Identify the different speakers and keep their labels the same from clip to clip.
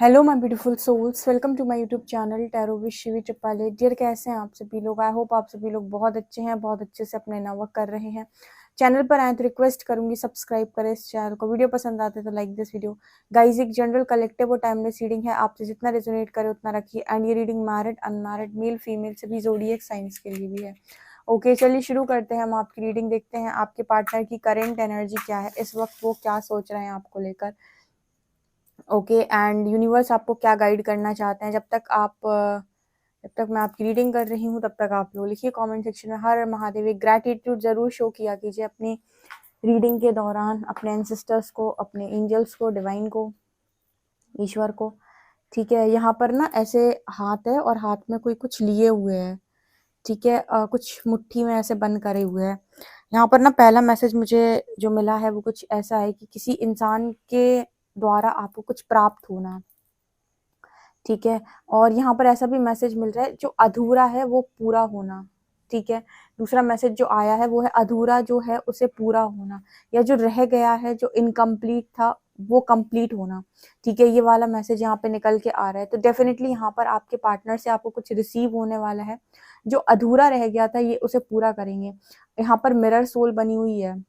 Speaker 1: Hello my beautiful souls, welcome to my YouTube channel tarot with Shivi Tripale. Dear, कैसे हैं आप सभी लोग? आई होप आप सभी लोग बहुत अच्छे हैं, बहुत अच्छे से अपने वर्क कर रहे हैं। चैनल पर आए तो रिक्वेस्ट करूंगी सब्सक्राइब करें इस चैनल को। वीडियो पसंद आते तो लाइक दिस वीडियो। गाइज, एक जनरल कलेक्टिव और टाइमलेस रीडिंग है, आपसे जितना रेजोनेट करे उतना रखिए। एंड ये reading married, unmarried, male female सभी ज़ोडिएक साइंस के लिए भी है। ओके, चलिए शुरू करते हैं। हम आपकी रीडिंग देखते हैं आपके पार्टनर की करेंट एनर्जी क्या है, इस वक्त वो क्या सोच रहे हैं आपको लेकर। ओके, एंड यूनिवर्स आपको क्या गाइड करना चाहते हैं। जब तक मैं आपकी रीडिंग कर रही हूँ तब तक आप लोग लिखिए कमेंट सेक्शन में हर महादेव। एक ग्रैटिट्यूड जरूर शो किया कीजिए अपनी रीडिंग के दौरान, अपने एंसेस्टर्स को, अपने एंजल्स को, डिवाइन को, ईश्वर को। ठीक है, यहाँ पर ना ऐसे हाथ है और हाथ में कोई कुछ लिए हुए है। ठीक है, कुछ मुट्ठी में ऐसे बंद करे हुए हैं। यहाँ पर ना पहला मैसेज मुझे जो मिला है वो कुछ ऐसा है कि किसी इंसान के द्वारा आपको कुछ प्राप्त होना। ठीक है, और यहाँ पर ऐसा भी मैसेज मिल रहा है जो अधूरा है वो पूरा होना। ठीक है, दूसरा मैसेज जो आया है वो है अधूरा जो है उसे पूरा होना, या जो रह गया है, जो इनकम्प्लीट था वो कंप्लीट होना। ठीक है, ये वाला मैसेज यहाँ पे निकल के आ रहा है। तो डेफिनेटली यहाँ पर आपके पार्टनर से आपको कुछ रिसीव होने वाला है। जो अधूरा रह गया था ये उसे पूरा करेंगे। यहाँ पर मिरर सोल बनी हुई है।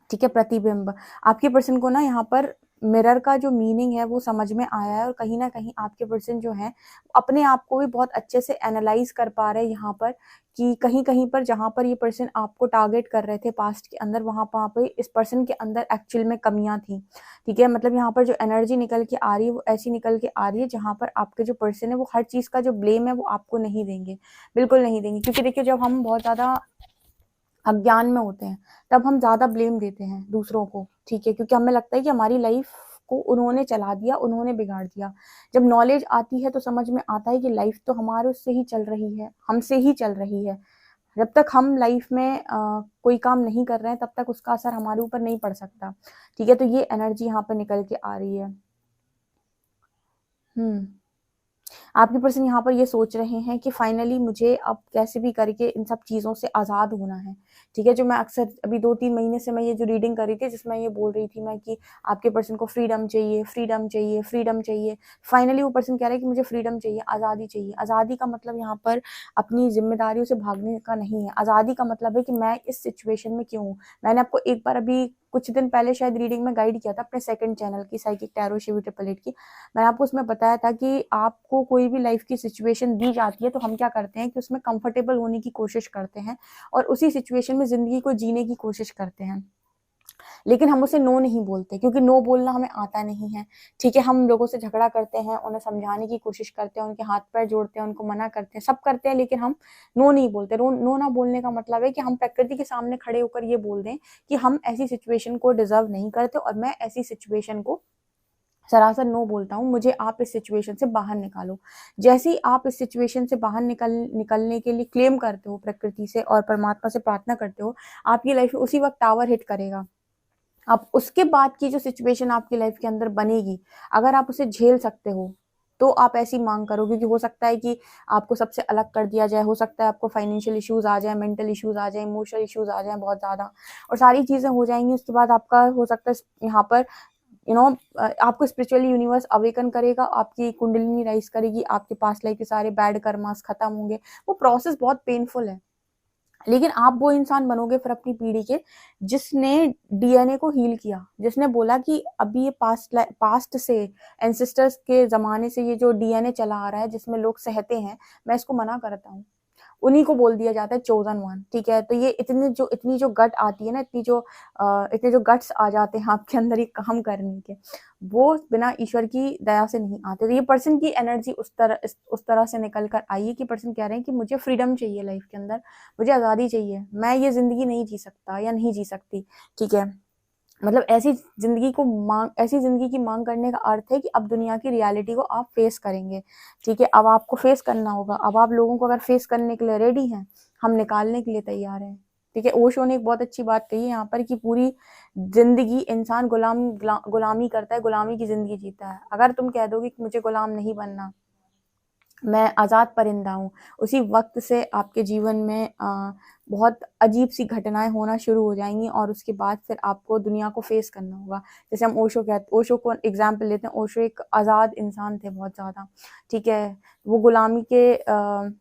Speaker 1: ठीक है, प्रतिबिंब। आपके पर्सन को ना यहाँ पर मिरर का जो मीनिंग है वो समझ में आया है, और कहीं ना कहीं आपके पर्सन जो है अपने आप को भी बहुत अच्छे से एनालाइज कर पा रहे हैं यहाँ पर, कि कहीं कहीं पर जहाँ पर ये पर्सन आपको टारगेट कर रहे थे पास्ट के अंदर, वहां पे इस पर्सन के अंदर एक्चुअल में कमियां थी। ठीक है, मतलब यहाँ पर जो एनर्जी निकल के आ रही है वो ऐसी निकल के आ रही है जहाँ पर आपके जो पर्सन है वो हर चीज का जो ब्लेम है वो आपको नहीं देंगे, बिल्कुल नहीं देंगे। क्योंकि देखिए, जब हम बहुत ज्यादा अज्ञान में होते हैं तब हम ज्यादा ब्लेम देते हैं दूसरों को। ठीक है, क्योंकि हमें लगता है कि हमारी लाइफ को उन्होंने चला दिया, उन्होंने बिगाड़ दिया। जब नॉलेज आती है तो समझ में आता है कि लाइफ तो हमारे उससे ही चल रही है, हमसे ही चल रही है। जब तक हम लाइफ में कोई काम नहीं कर रहे हैं तब तक उसका असर हमारे ऊपर नहीं पड़ सकता। ठीक है, तो ये एनर्जी यहाँ पर निकल के आ रही है। आपके पर्सन यहाँ पर ये सोच रहे हैं कि फाइनली मुझे अब कैसे भी करके इन सब चीज़ों से आज़ाद होना है। ठीक है, जो मैं अक्सर अभी 2-3 महीने से मैं ये जो रीडिंग कर रही थी जिसमें ये बोल रही थी मैं कि आपके पर्सन को फ्रीडम चाहिए, फ्रीडम चाहिए, फ्रीडम चाहिए। फाइनली वो पर्सन कह रहा है कि मुझे फ्रीडम चाहिए, आज़ादी चाहिए। आज़ादी का मतलब यहाँ पर अपनी जिम्मेदारियों से भागने का नहीं है। आज़ादी का मतलब है कि मैं इस सिचुएशन में क्यों हूँ। मैंने आपको एक बार अभी कुछ दिन पहले शायद रीडिंग में गाइड किया था अपने सेकंड चैनल की, psychic tarot Shivi triple eight की। मैंने आपको उसमें बताया था कि आपको कोई भी लाइफ की सिचुएशन दी जाती है तो हम क्या करते हैं कि उसमें कंफर्टेबल होने की कोशिश करते हैं और उसी सिचुएशन में जिंदगी को जीने की कोशिश करते हैं। लेकिन हम उसे नो नहीं बोलते, क्योंकि नो बोलना हमें आता नहीं है। ठीक है, हम लोगों से झगड़ा करते हैं, उन्हें समझाने की कोशिश करते हैं, उनके हाथ पैर जोड़ते हैं, उनको मना करते हैं, सब करते हैं, लेकिन हम नो नहीं बोलते। नो ना बोलने का मतलब है कि हम प्रकृति के सामने खड़े होकर ये बोल दें कि हम ऐसी सिचुएशन को डिजर्व नहीं करते और मैं ऐसी सिचुएशन को सरासर नो बोलता हूँ, मुझे आप इस सिचुएशन से बाहर निकालो। जैसे ही आप इस सिचुएशन से बाहर निकलने के लिए क्लेम करते हो प्रकृति से और परमात्मा से प्रार्थना करते हो, आपकी लाइफ में उसी वक्त टावर हिट करेगा। अब उसके बाद की जो सिचुएशन आपकी लाइफ के अंदर बनेगी, अगर आप उसे झेल सकते हो तो आप ऐसी मांग करो, क्योंकि हो सकता है कि आपको सबसे अलग कर दिया जाए, हो सकता है आपको फाइनेंशियल इश्यूज आ जाए, मेंटल इश्यूज आ जाए, इमोशनल इश्यूज आ जाए बहुत ज्यादा, और सारी चीजें हो जाएंगी। उसके बाद आपका हो सकता है यहाँ पर आपको स्पिरिचुअली यूनिवर्स अवेकन करेगा, आपकी कुंडलिनी राइज करेगी, आपके पास लाइफ के सारे बैड कर्मास खत्म होंगे। वो प्रोसेस बहुत पेनफुल है, लेकिन आप वो इंसान बनोगे फिर अपनी पीढ़ी के जिसने डीएनए को हील किया, जिसने बोला कि अभी ये पास्ट से, एंसेस्टर्स के जमाने से ये जो डीएनए चला आ रहा है जिसमें लोग सहते हैं, मैं इसको मना करता हूँ। उन्हीं को बोल दिया जाता है चोजन वन। ठीक है, तो ये इतनी जो गट आती है ना, इतने जो गट्स आ जाते हैं आपके अंदर ये काम करने के, वो बिना ईश्वर की दया से नहीं आते। तो ये पर्सन की एनर्जी उस तरह से निकल कर आई है कि पर्सन कह रहे हैं कि मुझे फ्रीडम चाहिए लाइफ के अंदर, मुझे आज़ादी चाहिए, मैं ये जिंदगी नहीं जी सकता या नहीं जी सकती। ठीक है, मतलब ऐसी जिंदगी की मांग करने का अर्थ है कि अब दुनिया की रियलिटी को आप फेस करेंगे। ठीक है, अब आपको फेस करना होगा। अब आप लोगों को अगर फेस करने के लिए रेडी हैं, हम निकालने के लिए तैयार हैं। ठीक है, ओशो ने एक बहुत अच्छी बात कही है यहाँ पर कि पूरी जिंदगी इंसान गुलामी करता है, गुलामी की जिंदगी जीता है। अगर तुम कह दोगे कि मुझे गुलाम नहीं बनना, मैं आज़ाद परिंदा हूँ। उसी वक़्त से आपके जीवन में बहुत अजीब-सी घटनाएँ होना शुरू हो जाएँगी और उसके बाद फिर आपको दुनिया को फ़ेस करना होगा। जैसे हम ओशो को एग्ज़ाम्पल लेते हैं, ओशो एक आज़ाद इंसान थे बहुत ज़्यादा, ठीक है? वो गुलामी के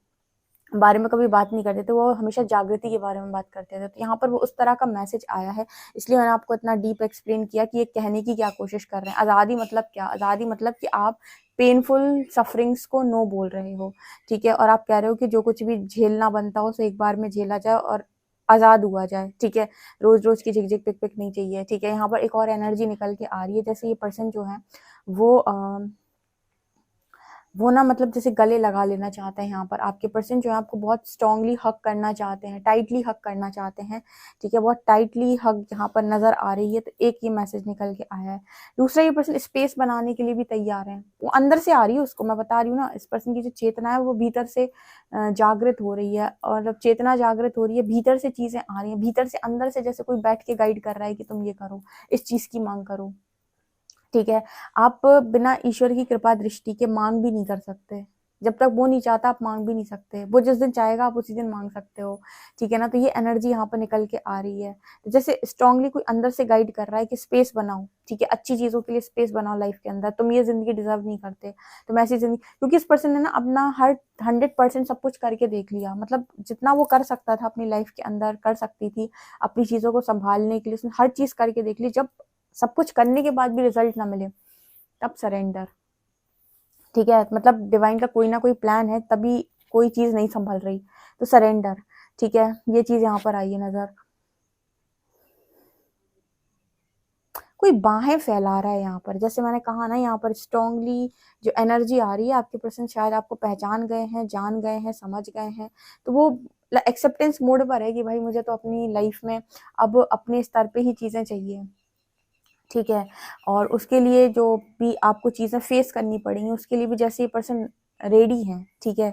Speaker 1: बारे में कभी बात नहीं करते थे, वो हमेशा जागृति के बारे में बात करते थे। तो यहाँ पर वो उस तरह का मैसेज आया है, इसलिए मैंने आपको इतना डीप एक्सप्लेन किया कि ये कहने की क्या कोशिश कर रहे हैं। आज़ादी मतलब क्या? आज़ादी मतलब कि आप पेनफुल सफरिंग्स को नो बोल रहे हो, ठीक है? और आप कह रहे हो कि जो कुछ भी झेलना बनता हो उसे एक बार में झेला जाए और आज़ाद हुआ जाए, ठीक है? रोज़-रोज़ की झिक-झिक, पिक-पिक नहीं चाहिए, ठीक है? यहाँ पर एक और एनर्जी निकल के आ रही है, जैसे ये पर्सन जो है वो वो ना मतलब जैसे गले लगा लेना चाहते हैं यहाँ पर। आपके पर्सन जो है आपको बहुत स्ट्रांगली हग करना चाहते हैं, टाइटली हग करना चाहते हैं, ठीक है? बहुत टाइटली हग यहाँ पर नज़र आ रही है, तो एक ये मैसेज निकल के आया है। दूसरा, ये पर्सन स्पेस बनाने के लिए भी तैयार है। वो अंदर से आ रही है उसको, मैं बता रही हूँ ना, इस पर्सन की जो चेतना है वो भीतर से जागृत हो रही है, और जब चेतना जागृत हो रही है, भीतर से चीज़ें आ रही हैं, भीतर से अंदर से जैसे कोई बैठ के गाइड कर रहा है कि तुम ये करो, इस चीज़ की माँग करो। ठीक है? आप बिना ईश्वर की कृपा दृष्टि के माँग भी नहीं कर सकते। जब तक वो नहीं चाहता आप माँग भी नहीं सकते। वो जिस दिन चाहेगा आप उसी दिन माँग सकते हो। ठीक है ना? तो ये एनर्जी यहाँ पर निकल के आ रही है। तो जैसे स्ट्रांगली कोई अंदर से गाइड कर रहा है कि स्पेस बनाओ, ठीक है? अच्छी चीज़ों के लिए स्पेस बनाओ लाइफ के अंदर। तुम ये ज़िंदगी डिज़र्व नहीं करते। तुम ऐसी ज़िंदगी, क्योंकि इस पर्सन ने ना अपना हर 100% सब कुछ करके देख लिया। मतलब जितना वो कर सकता था अपनी लाइफ के अंदर, कर सकती थी, अपनी चीज़ों को सँभालने के लिए उसने हर चीज़ करके देख ली। जब सब कुछ करने के बाद भी रिजल्ट ना मिले, तब सरेंडर। ठीक है? मतलब डिवाइन का कोई ना कोई प्लान है, तभी कोई चीज़ नहीं संभल रही, तो सरेंडर। ठीक है? ये चीज़ यहाँ पर आई है नज़र। कोई बाहें फैला रहा है यहाँ पर, जैसे मैंने कहा ना, यहाँ पर स्ट्रांगली जो एनर्जी आ रही है, आपके पर्सन शायद आपको पहचान गए हैं, जान गए हैं, समझ गए हैं, तो वो एक्सेप्टेंस मोड पर है कि भाई मुझे तो अपनी लाइफ में अब अपने स्तर पे ही चीज़ें चाहिए। ठीक है? और उसके लिए जो भी आपको चीज़ें फेस करनी पड़ेंगी, उसके लिए भी जैसे ये पर्सन रेडी हैं, ठीक है?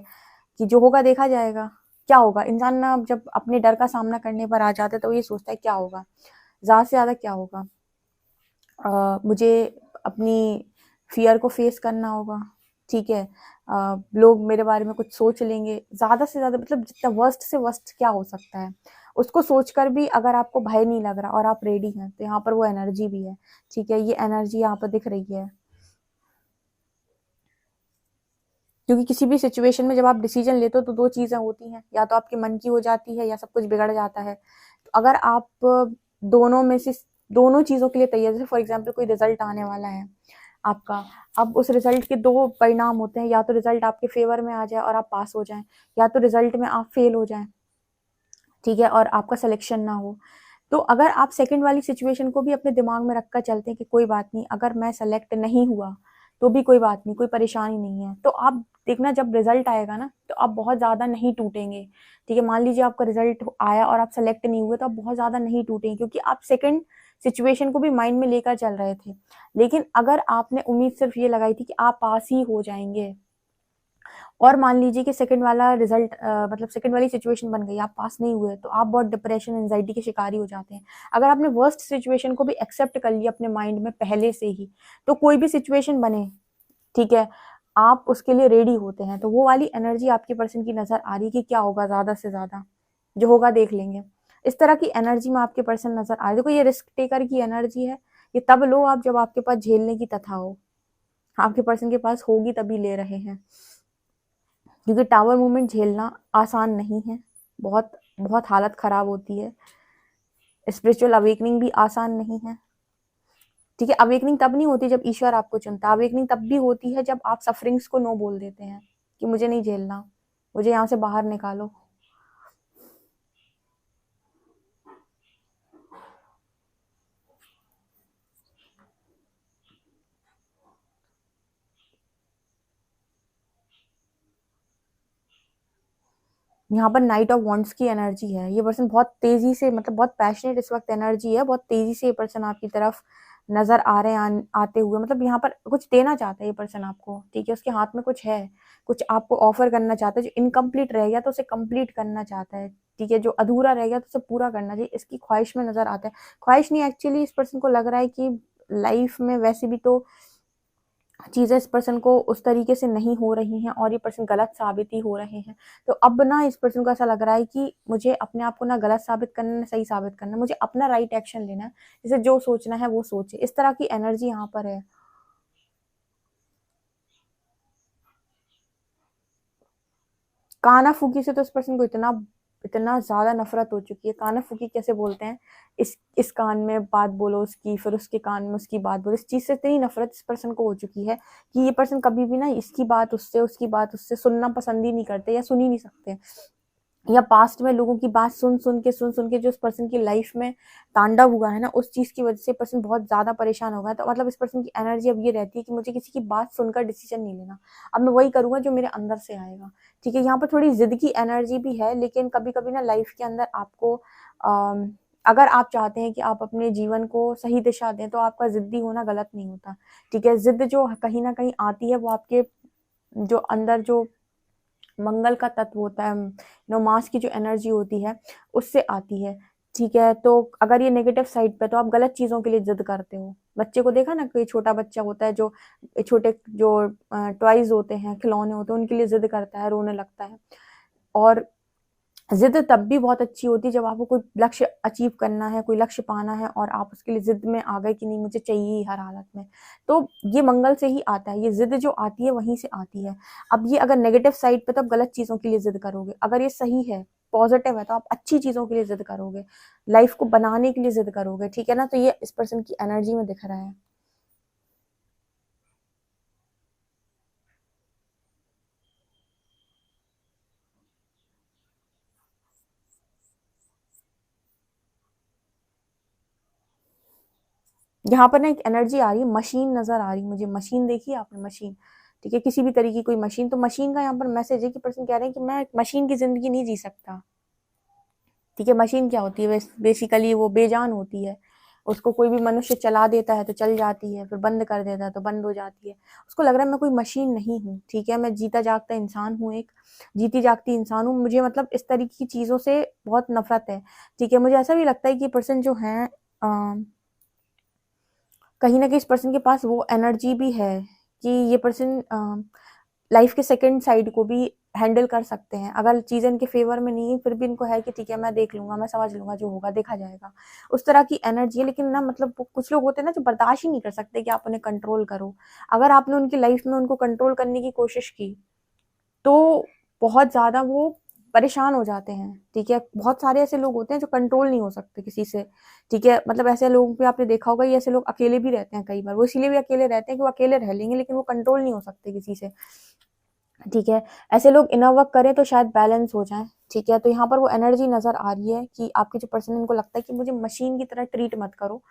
Speaker 1: कि जो होगा देखा जाएगा। क्या होगा? इंसान ना जब अपने डर का सामना करने पर आ जाता है, तो वो ये सोचता है क्या होगा? ज़्यादा से ज़्यादा क्या होगा? मुझे अपनी फ़ियर को फेस करना होगा, ठीक है? लोग मेरे बारे में कुछ सोच लेंगे, ज़्यादा से ज़्यादा मतलब जितना वर्स्ट से वर्स्ट क्या हो सकता है? उसको सोचकर भी अगर आपको भय नहीं लग रहा और आप रेडी हैं, तो यहाँ पर वो एनर्जी भी है, ठीक है? ये एनर्जी यहाँ पर दिख रही है। क्योंकि किसी भी सिचुएशन में जब आप डिसीजन लेते हो तो 2 चीज़ें होती हैं, या तो आपके मन की हो जाती है या सब कुछ बिगड़ जाता है। तो अगर आप दोनों में से दोनों चीज़ों के लिए तैयार, जैसे फॉर एग्ज़ाम्पल कोई रिज़ल्ट आने वाला है आपका, अब उस रिज़ल्ट के 2 परिणाम होते हैं, या तो रिज़ल्ट आपके फ़ेवर में आ जाए और आप पास हो जाएँ, या तो रिज़ल्ट में आप फ़ेल हो जाएँ, ठीक है? और आपका सिलेक्शन ना हो। तो अगर आप सेकंड वाली सिचुएशन को भी अपने दिमाग में रखकर चलते हैं कि कोई बात नहीं, अगर मैं सेलेक्ट नहीं हुआ, तो भी कोई बात नहीं, कोई परेशानी नहीं है। तो आप देखना जब रिज़ल्ट आएगा ना, तो आप बहुत ज़्यादा नहीं टूटेंगे, ठीक है? मान लीजिए आपका रिज़ल्ट आया और आप सेलेक्ट नहीं हुए, तो आप बहुत ज़्यादा नहीं टूटेंगे, क्योंकि आप सेकंड सिचुएशन को भी माइंड में लेकर चल रहे थे। लेकिन अगर आपने उम्मीद सिर्फ़ ये लगाई थी कि आप पास ही हो जाएँगे, और मान लीजिए कि सेकंड वाला रिजल्ट मतलब सेकंड वाली सिचुएशन बन गई, आप पास नहीं हुए, तो आप बहुत डिप्रेशन, एंजाइटी के शिकार ही हो जाते हैं। अगर आपने वर्स्ट सिचुएशन को भी एक्सेप्ट कर लिया अपने माइंड में पहले से ही, तो कोई भी सिचुएशन बने, ठीक है, आप उसके लिए रेडी होते हैं। तो वो वाली एनर्जी आपके पर्सन की नज़र आ रही है कि क्या होगा, ज़्यादा से ज़्यादा, जो होगा देख लेंगे। इस तरह की एनर्जी में आपके पर्सन नज़र आ रही है। देखो, ये रिस्क टेकर की एनर्जी है, ये तब लो आप जब आपके पास झेलने की तथा हो। आपके पर्सन के पास होगी तभी ले रहे हैं। क्योंकि टावर मूवमेंट झेलना आसान नहीं है, बहुत बहुत हालत ख़राब होती है। स्पिरिचुअल अवेकनिंग भी आसान नहीं है, ठीक है? अवेकनिंग तब नहीं होती जब ईश्वर आपको चुनता है, अवेकनिंग तब भी होती है जब आप सफरिंग्स को नो बोल देते हैं कि मुझे नहीं झेलना, मुझे यहाँ से बाहर निकालो। यहाँ पर नाइट ऑफ वॉन्ड्स की एनर्जी है। ये पर्सन बहुत तेज़ी से, मतलब बहुत पैशनेट इस वक़्त एनर्जी है, बहुत तेज़ी से ये पर्सन आपकी तरफ नज़र आ रहे हैं आते हुए, मतलब यहाँ पर कुछ देना चाहता है ये पर्सन आपको, ठीक है? उसके हाथ में कुछ है, कुछ आपको ऑफ़र करना चाहता है, जो इनकम्प्लीट रह गया तो उसे कंप्लीट करना चाहता है, ठीक है? जो अधूरा रह गया तो उसे पूरा करना चाहिए, इसकी ख्वाहिश में नज़र आता है। ख्वाहिश नहीं, एक्चुअली इस पर्सन को लग रहा है कि लाइफ़ में वैसे भी तो चीज़ें इस पर्सन को उस तरीके से नहीं हो रही हैं और ये पर्सन गलत साबित ही हो रहे हैं। तो अब ना इस पर्सन को ऐसा लग रहा है कि मुझे अपने आप को ना गलत साबित करना है, ना सही साबित करना है, मुझे अपना राइट एक्शन लेना है, जैसे जो सोचना है वो सोचे। इस तरह की एनर्जी यहाँ पर है। काना-फूकी से तो इस पर्सन को इतना इतना ज़्यादा नफ़रत हो चुकी है। काना-फूकी कैसे बोलते हैं? इस कान में बात बोलो उसकी, फिर उसके कान में उसकी बात बोलो। इस चीज़ से इतनी नफ़रत इस पर्सन को हो चुकी है कि ये पर्सन कभी भी ना इसकी बात उससे, उसकी बात उससे सुनना पसंद ही नहीं करते या सुन ही नहीं सकते। या पास्ट में लोगों की बात सुन-सुन के जो इस पर्सन की लाइफ में तांडव हुआ है ना, उस चीज़ की वज़ह से पर्सन बहुत ज़्यादा परेशान हो गया है। तो मतलब इस पर्सन की एनर्जी अब ये रहती है कि मुझे किसी की बात सुनकर डिसीज़न नहीं लेना। अब मैं वही करूँगा जो मेरे अंदर से आएगा, ठीक है? यहाँ पर थोड़ी ज़िद की एनर्जी भी है, लेकिन कभी-कभी ना लाइफ के अंदर आपको अगर आप चाहते हैं कि आप अपने जीवन को सही दिशा दें, तो आपका ज़िद्दी होना गलत नहीं होता, ठीक है? ज़िद जो कहीं न कहीं आती है, वो आपके जो अंदर जो मंगल का तत्व होता है, मास की जो एनर्जी होती है, उससे आती है, ठीक है? तो अगर ये नेगेटिव साइड पे, तो आप गलत चीज़ों के लिए ज़िद करते हो। बच्चे को देखा ना, कोई छोटा बच्चा होता है जो छोटे जो टॉयज़ होते हैं, खिलौने होते हैं, उनके लिए ज़िद करता है, रोने लगता है। और ज़िद तब भी बहुत अच्छी होती है जब आपको कोई लक्ष्य अचीव करना है, कोई लक्ष्य पाना है और आप उसके लिए ज़िद में आ गए कि नहीं मुझे चाहिए ही हर हालत में। तो ये मंगल से ही आता है, ये ज़िद जो आती है वहीं से आती है। अब ये अगर नेगेटिव साइड पे तो आप गलत चीज़ों के लिए ज़िद करोगे, अगर ये सही है, पॉज़िटिव है तो आप अच्छी चीज़ों के लिए ज़िद करोगे, लाइफ़ को बनाने के लिए ज़िद करोगे, ठीक है ना? तो ये इस पर्सन की एनर्जी में दिख रहा है। यहाँ पर ना एक एनर्जी आ रही है, मशीन नज़र आ रही है मुझे, मशीन देखी है आपने मशीन? ठीक है, किसी भी तरीके की कोई मशीन, तो मशीन का यहाँ पर मैसेज है कि पर्सन कह रहे हैं कि मैं मशीन की ज़िंदगी नहीं जी सकता, ठीक है? मशीन क्या होती है? बेसिकली वो बेजान होती है, उसको कोई भी मनुष्य चला देता है तो चल जाती है, फिर बंद कर देता है तो बंद हो जाती है। उसको लग रहा है मैं कोई मशीन नहीं हूँ, ठीक है? मैं जीता-जागता इंसान हूँ एक, जीती-जागती इंसान हूँ, मुझे मतलब इस तरीके की चीज़ों से बहुत नफ़रत है, ठीक है? मुझे ऐसा भी लगता है कि पर्सन जो हैं कहीं न कहीं इस पर्सन के पास वो एनर्जी भी है कि ये पर्सन लाइफ के सेकंड साइड को भी हैंडल कर सकते हैं। अगर चीज़ें इनके फ़ेवर में नहीं है, फिर भी इनको है कि ठीक है, मैं देख लूँगा, मैं समझ लूँगा, जो होगा देखा जाएगा। उस तरह की एनर्जी है, लेकिन ना मतलब वो कुछ लोग होते हैं ना जो बर्दाश्त ही नहीं कर सकते कि आप उन्हें कंट्रोल करो। अगर आपने उनकी लाइफ में उनको कंट्रोल करने की कोशिश की, तो बहुत ज़्यादा वो परेशान हो जाते हैं, ठीक है? बहुत सारे ऐसे लोग होते हैं जो कंट्रोल नहीं हो सकते किसी से, ठीक है? मतलब ऐसे लोगों पे आपने देखा होगा, ये ऐसे लोग अकेले भी रहते हैं कई बार, वो इसीलिए भी अकेले रहते हैं कि वो अकेले रह लेंगे, लेकिन वो कंट्रोल नहीं हो सकते किसी से, ठीक है? ऐसे लोग इनर वर्क करें तो शायद बैलेंस हो जाएँ, ठीक है? तो यहाँ पर वो एनर्जी नज़र आ रही है कि आपके जो पर्सन है, इनको लगता है कि मुझे मशीन की तरह ट्रीट मत करो,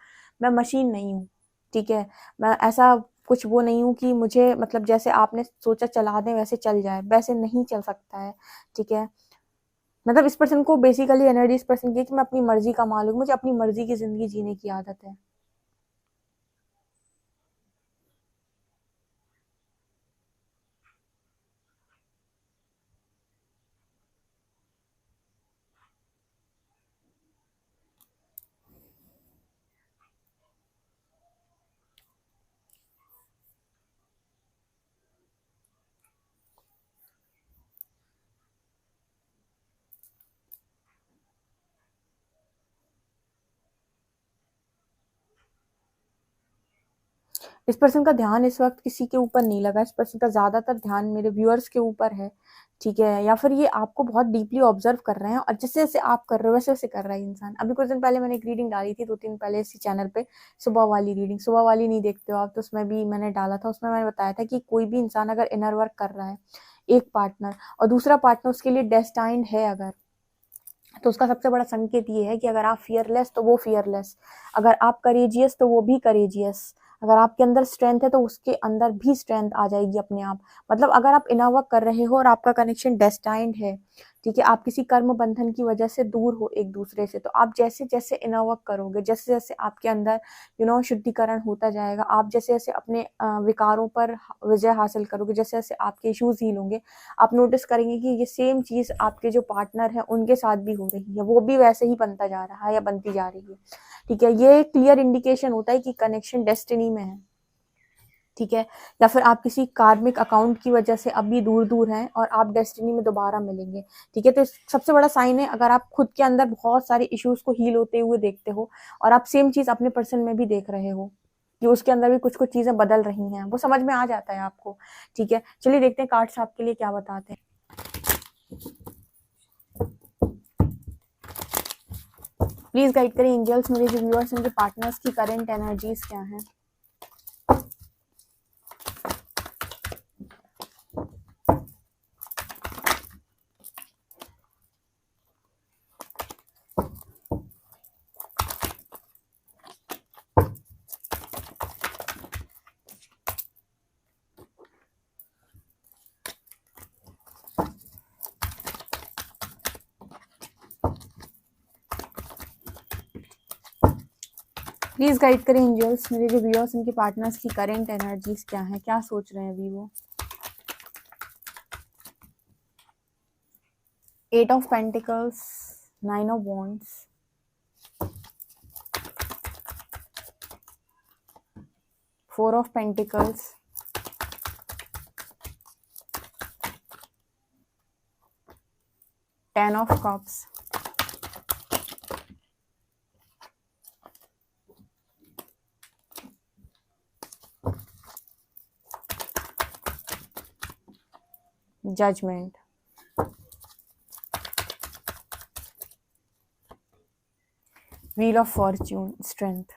Speaker 1: मैं मशीन नहीं हूँ, ठीक है? मैं ऐसा कुछ वो नहीं हूँ कि मुझे मतलब जैसे आपने सोचा चला दें वैसे चल जाए, वैसे नहीं चल सकता है, ठीक है? मतलब इस पर्सन को बेसिकली एनर्जी इस पर्सन की है कि मैं अपनी मर्ज़ी का मालिक हूँ, मुझे अपनी मर्ज़ी की ज़िंदगी जीने की आदत है। इस पर्सन का ध्यान इस वक़्त किसी के ऊपर नहीं लगा, इस पर्सन का ज़्यादातर ध्यान मेरे व्यूअर्स के ऊपर है, ठीक है? या फिर ये आपको बहुत डीपली ऑब्ज़र्व कर रहे हैं और जैसे-जैसे आप कर रहे हो, वैसे-वैसे कर रहा है इंसान। अभी कुछ दिन पहले मैंने एक रीडिंग डाली थी, 2-3 पहले इसी चैनल पे, सुबह वाली रीडिंग। सुबह वाली नहीं देखते हो आप, तो उसमें भी मैंने डाला था, उसमें मैंने बताया था कि कोई भी इंसान अगर इनर वर्क कर रहा है, एक पार्टनर और दूसरा पार्टनर उसके लिए डेस्टाइन्ड है अगर, तो उसका सबसे बड़ा संकेत ये है कि अगर आप फियरलेस तो वो फियरलेस, अगर आप करेजियस तो वो भी करेजियस, अगर आपके अंदर स्ट्रेंथ है तो उसके अंदर भी स्ट्रेंथ आ जाएगी अपने आप। मतलब अगर आप इनर वर्क कर रहे हो और आपका कनेक्शन डेस्टाइन्ड है, ठीक है, आप किसी कर्म बंधन की वजह से दूर हो एक दूसरे से, तो आप जैसे जैसे इनर वर्क करोगे, जैसे जैसे आपके अंदर शुद्धिकरण होता जाएगा, आप जैसे जैसे अपने विकारों पर विजय हासिल करोगे, जैसे जैसे आपके इश्यूज हील होंगे, आप नोटिस करेंगे कि ये सेम चीज़ आपके जो पार्टनर हैं उनके साथ भी हो रही है, वो भी वैसे ही बनता जा रहा है या बनती जा रही है, ठीक है? ये क्लियर इंडिकेशन होता है कि कनेक्शन डेस्टिनी में है, ठीक है, या फिर आप किसी कार्मिक अकाउंट की वजह से अभी दूर दूर हैं और आप डेस्टिनी में दोबारा मिलेंगे। ठीक है, तो सबसे बड़ा साइन है अगर आप खुद के अंदर बहुत सारे इश्यूज को हील होते हुए देखते हो और आप सेम चीज अपने पर्सन में भी देख रहे हो कि उसके अंदर भी कुछ कुछ चीजें बदल रही हैं, वो समझ में आ जाता है आपको। ठीक है, चलिए देखते हैं कार्ड्स आपके लिए क्या बताते हैं। प्लीज गाइड करें एंजल्स, मेरे जो व्यूअर्स उनके पार्टनर्स की करंट एनर्जीज क्या है। प्लीज गाइड करें एंजल्स, मेरे जो व्यूअर्स उनके पार्टनर्स की करंट एनर्जीज क्या है, क्या सोच रहे हैं अभी वो। 8 of Pentacles, 9 of Wands, 4 of Pentacles, 10 of Cups, Judgment, Wheel of Fortune, Strength।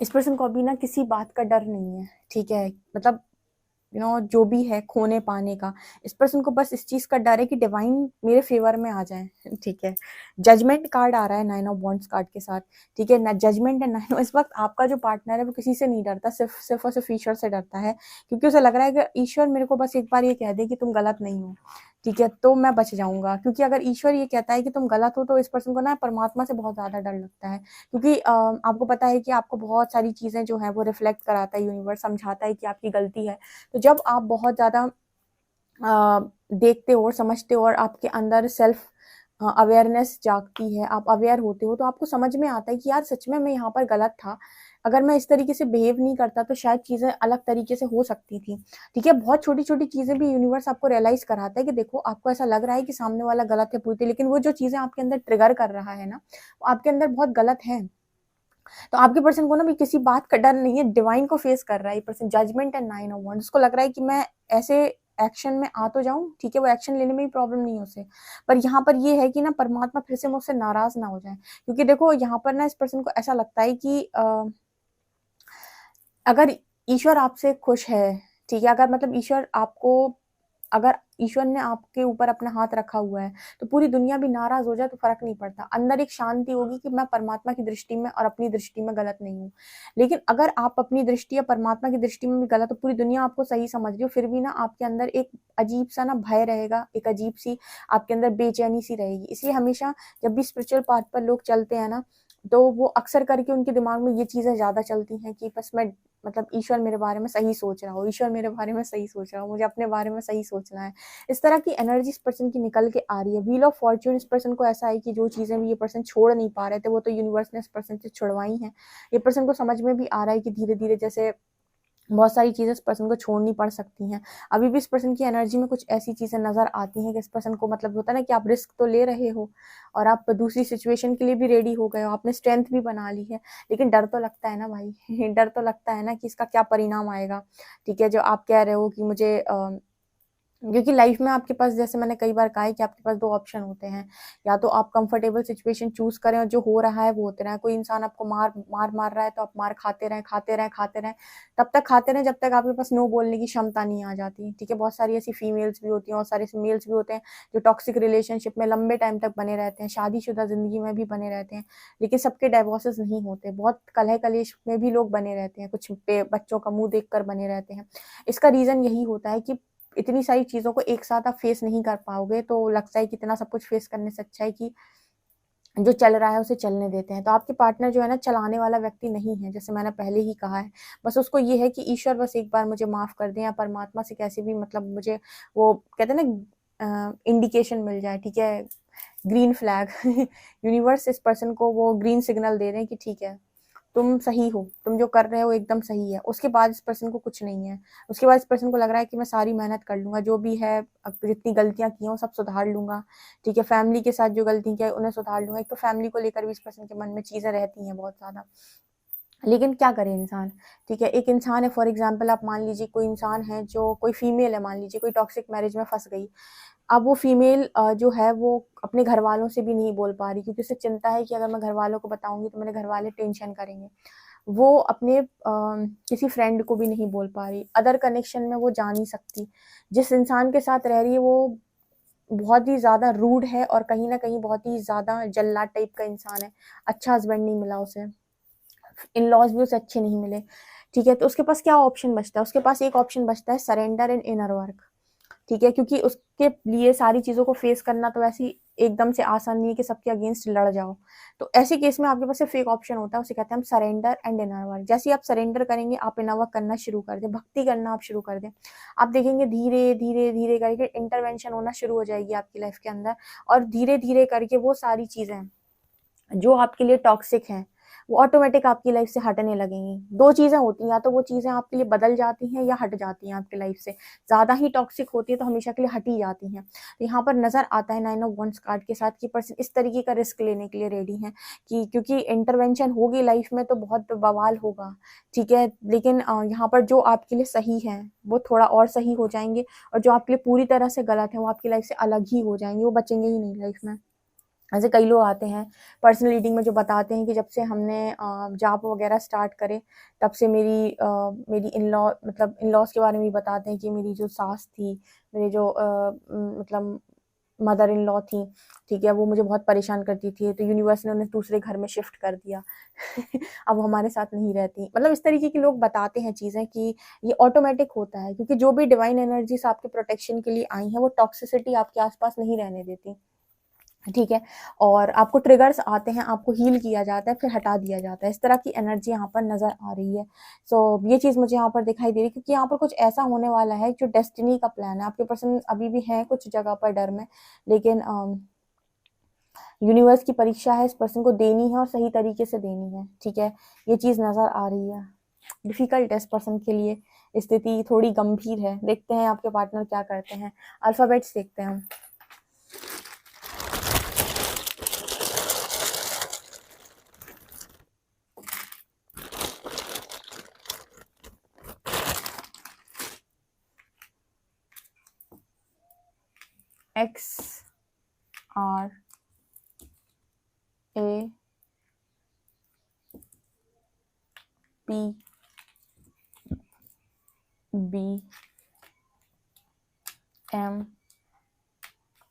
Speaker 1: इस पर्सन को अभी ना किसी बात का डर नहीं है। ठीक है, मतलब जो भी है खोने पाने का, इस पर्सन को बस इस चीज का डर है कि डिवाइन मेरे फेवर में आ जाए। ठीक है, जजमेंट कार्ड आ रहा है 9 ऑफ वॉन्ड्स कार्ड के साथ। ठीक है ना, जजमेंट है 9। इस वक्त आपका जो पार्टनर है वो किसी से नहीं डरता, सिर्फ और सिर्फ ईश्वर से डरता है, क्योंकि उसे लग रहा है कि ईश्वर मेरे को बस एक बार ये कह दे कि तुम गलत नहीं हो, ठीक है, तो मैं बच जाऊंगा। क्योंकि अगर ईश्वर ये कहता है कि तुम गलत हो तो इस पर्सन को ना परमात्मा से बहुत ज्यादा डर लगता है, क्योंकि आपको पता है कि आपको बहुत सारी चीजें जो है वो रिफ्लेक्ट कराता है यूनिवर्स, समझाता है कि आपकी गलती है। तो जब आप बहुत ज्यादा देखते हो और समझते हो और आपके अंदर सेल्फ अवेयरनेस जागती है, आप अवेयर होते हो, तो आपको समझ में आता है कि यार सच में मैं यहाँ पर गलत था, अगर मैं इस तरीके से बिहेव नहीं करता तो शायद चीजें अलग तरीके से हो सकती थी। ठीक है, बहुत छोटी छोटी चीजें भी यूनिवर्स आपको रियलाइज कराता है कि देखो आपको ऐसा लग रहा है कि सामने वाला गलत है पूरी, लेकिन वो जो चीजें आपके अंदर ट्रिगर कर रहा है ना, वो आपके अंदर बहुत गलत है। तो आपके पर्सन को ना भी किसी बात का डर नहीं है, डिवाइन को फेस कर रहा है ये person. Judgment and 9 of wands, उसको लग रहा है कि मैं ऐसे एक्शन में आ तो जाऊं, ठीक है, वो एक्शन लेने में भी प्रॉब्लम नहीं है उसे, पर यहाँ पर ये है कि ना परमात्मा फिर से मुझसे नाराज ना हो जाए। क्योंकि देखो यहाँ पर ना इस पर्सन को ऐसा लगता है कि अगर ईश्वर आपसे खुश है, ठीक है, अगर मतलब ईश्वर आपको, अगर ईश्वर ने आपके ऊपर अपना हाथ रखा हुआ है तो पूरी दुनिया भी नाराज हो जाए तो फर्क नहीं पड़ता, अंदर एक शांति होगी कि मैं परमात्मा की दृष्टि में और अपनी दृष्टि में गलत नहीं हूँ। लेकिन अगर आप अपनी दृष्टि या परमात्मा की दृष्टि में भी गलत हो, पूरी दुनिया आपको सही समझ रही हो, फिर भी ना आपके अंदर एक अजीब सा ना भय रहेगा, एक अजीब सी आपके अंदर बेचैनी सी रहेगी। इसलिए हमेशा जब भी स्पिरिचुअल पाथ पर लोग चलते हैं ना, तो वो अक्सर करके उनके दिमाग में ये चीजें ज्यादा चलती हैं कि बस मैं, मतलब ईश्वर मेरे बारे में सही सोच रहा हो, ईश्वर मेरे बारे में सही सोच रहा हो, मुझे अपने बारे में सही सोचना है। इस तरह की एनर्जी इस पर्सन की निकल के आ रही है। व्हील ऑफ फॉर्च्यून इस पर्सन को ऐसा है कि जो चीजें भी ये पर्सन छोड़ नहीं पा रहे थे वो तो यूनिवर्स ने इस पर्सन से छुड़वाई हैं। ये पर्सन को समझ में भी आ रहा है कि धीरे धीरे जैसे बहुत सारी चीजें इस पर्सन को छोड़नी पड़ सकती हैं। अभी भी इस पर्सन की एनर्जी में कुछ ऐसी चीजें नजर आती हैं कि इस पर्सन को मतलब होता है ना कि आप रिस्क तो ले रहे हो और आप दूसरी सिचुएशन के लिए भी रेडी हो गए हो, आपने स्ट्रेंथ भी बना ली है, लेकिन डर तो लगता है ना भाई डर तो लगता है ना कि इसका क्या परिणाम आएगा। ठीक है, जो आप कह रहे हो कि मुझे क्योंकि लाइफ में आपके पास, जैसे मैंने कई बार कहा है कि आपके पास दो ऑप्शन होते हैं, या तो आप कंफर्टेबल सिचुएशन चूज करें और जो हो रहा है वो होते रहे। कोई इंसान आपको मार रहा है तो आप मार खाते रहें खाते रहें खाते रहें, तब तक खाते रहें जब तक आपके पास नो बोलने की क्षमता नहीं आ जाती। ठीक है, बहुत सारी ऐसी फीमेल्स भी होती हैं और सारे मेल्स भी होते हैं जो टॉक्सिक रिलेशनशिप में लंबे टाइम तक बने रहते हैं, शादीशुदा जिंदगी में भी बने रहते हैं, लेकिन सबके डाइवोर्सेस नहीं होते। बहुत कलह कलेश में भी लोग बने रहते हैं, कुछ बच्चों का मुंह देख कर बने रहते हैं। इसका रीजन यही होता है कि इतनी सारी चीजों को एक साथ आप फेस नहीं कर पाओगे, तो लगता है कि इतना सब कुछ फेस करने से अच्छा है कि जो चल रहा है उसे चलने देते हैं। तो आपके पार्टनर जो है ना चलाने वाला व्यक्ति नहीं है, जैसे मैंने पहले ही कहा है। बस उसको ये है कि ईश्वर बस एक बार मुझे माफ कर दे, या परमात्मा से कैसे भी मतलब मुझे वो कहते हैं ना इंडिकेशन मिल जाए। ठीक है, ग्रीन फ्लैग यूनिवर्स इस पर्सन को वो ग्रीन सिग्नल दे रहे हैं कि ठीक है तुम सही हो, तुम जो कर रहे हो एकदम सही है। उसके बाद इस पर्सन को कुछ नहीं है, उसके बाद इस पर्सन को लग रहा है कि मैं सारी मेहनत कर लूंगा, जो भी है जितनी गलतियां की हैं सब सुधार लूंगा, ठीक है। फैमिली के साथ जो गलती की है उन्हें सुधार लूंगा। एक तो फैमिली को लेकर भी इस पर्सन के मन में चीजें रहती हैं बहुत ज्यादा, लेकिन क्या करे इंसान, ठीक है। एक इंसान है, फॉर एग्जाम्पल आप मान लीजिए कोई इंसान है जो कोई फीमेल है, मान लीजिए कोई टॉक्सिक मैरिज में फंस गई। अब वो फीमेल जो है वो अपने घर वालों से भी नहीं बोल पा रही, क्योंकि उसे चिंता है कि अगर मैं घर वालों को बताऊंगी तो मेरे घर वाले टेंशन करेंगे। वो अपने किसी फ्रेंड को भी नहीं बोल पा रही, अदर कनेक्शन में वो जा नहीं सकती। जिस इंसान के साथ रह रही है वो बहुत ही ज्यादा रूड है और कहीं ना कहीं बहुत ही ज्यादा जल्लाद टाइप का इंसान है। अच्छा हस्बैंड नहीं मिला उसे, इन लॉज भी उसे अच्छे नहीं मिले, ठीक है। तो उसके पास क्या ऑप्शन बचता है, उसके पास एक ऑप्शन बचता है सरेंडर एंड इनर वर्क, ठीक है। क्योंकि उसके लिए सारी चीजों को फेस करना तो वैसे एकदम से आसान नहीं है कि सबके अगेंस्ट लड़ जाओ। तो ऐसे केस में आपके पास सिर्फ एक ऑप्शन होता है, उसे कहते हैं हम सरेंडर एंड इनर वर्क। जैसे ही आप सरेंडर करेंगे, आप इनर वर्क करना शुरू कर दें, भक्ति करना आप शुरू कर दें, आप देखेंगे धीरे धीरे धीरे करके इंटरवेंशन होना शुरू हो जाएगी आपकी लाइफ के अंदर। और धीरे धीरे करके वो सारी चीजें जो आपके लिए टॉक्सिक हैं वो ऑटोमेटिक आपकी लाइफ से हटने लगेंगी। दो चीजें होती हैं, या तो वो चीजें आपके लिए बदल जाती हैं या हट जाती हैं आपकी लाइफ से। ज्यादा ही टॉक्सिक होती है तो हमेशा के लिए हट ही जाती हैं। तो यहाँ पर नजर आता है 9 ऑफ वंस कार्ड के साथ कि पर्सन इस तरीके का रिस्क लेने के लिए रेडी है कि क्योंकि इंटरवेंशन होगी लाइफ में तो बहुत बवाल होगा, ठीक है। लेकिन यहाँ पर जो आपके लिए सही है वो थोड़ा और सही हो जाएंगे, और जो आपके लिए पूरी तरह से गलत है वो आपकी लाइफ से अलग ही हो जाएंगे, वो बचेंगे ही नहीं लाइफ में। ऐसे कई लोग आते हैं पर्सनल रीडिंग में जो बताते हैं कि जब से हमने जॉब वगैरह स्टार्ट करे तब से मेरी इन लॉ मतलब इन लॉज के बारे में भी बताते हैं कि मेरी जो सास थी, मेरे जो मतलब मदर इन लॉ थी, ठीक है, वो मुझे बहुत परेशान करती थी, तो यूनिवर्स ने उन्हें दूसरे घर में शिफ्ट कर दिया अब वो हमारे साथ नहीं रहती। मतलब इस तरीके के लोग बताते हैं चीज़ें कि ये ऑटोमेटिक होता है, क्योंकि जो भी डिवाइन एनर्जीज आपके प्रोटेक्शन के लिए आई हैं वो टॉक्सिसिटी आपके आसपास नहीं रहने देती, ठीक है। और आपको ट्रिगर्स आते हैं, आपको हील किया जाता है, फिर हटा दिया जाता है। इस तरह की एनर्जी यहाँ पर नजर आ रही है। सो ये चीज मुझे यहाँ पर दिखाई दे रही है, क्योंकि यहाँ पर कुछ ऐसा होने वाला है जो डेस्टिनी का प्लान है। आपके पर्सन अभी भी है कुछ जगह पर डर में, लेकिन यूनिवर्स की परीक्षा है, इस पर्सन को देनी है और सही तरीके से देनी है, ठीक है। ये चीज नजर आ रही है। डिफिकल्ट है इस पर्सन के लिए, स्थिति थोड़ी गंभीर है। देखते हैं आपके पार्टनर क्या करते हैं। अल्फाबेट्स देखते हैं हम। X R A P B M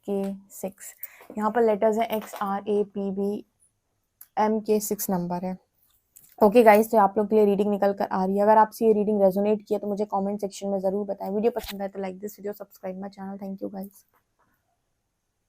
Speaker 1: K 6। यहाँ पर लेटर्स है X R A P B M K 6 number है। ओके गाइस, तो आप लोग के लिए रीडिंग निकल कर आ रही है। अगर आपसे ये रीडिंग रेजोनेट किया तो मुझे कमेंट सेक्शन में जरूर बताएं। वीडियो पसंद आए तो like this video, subscribe my channel. Thank you guys.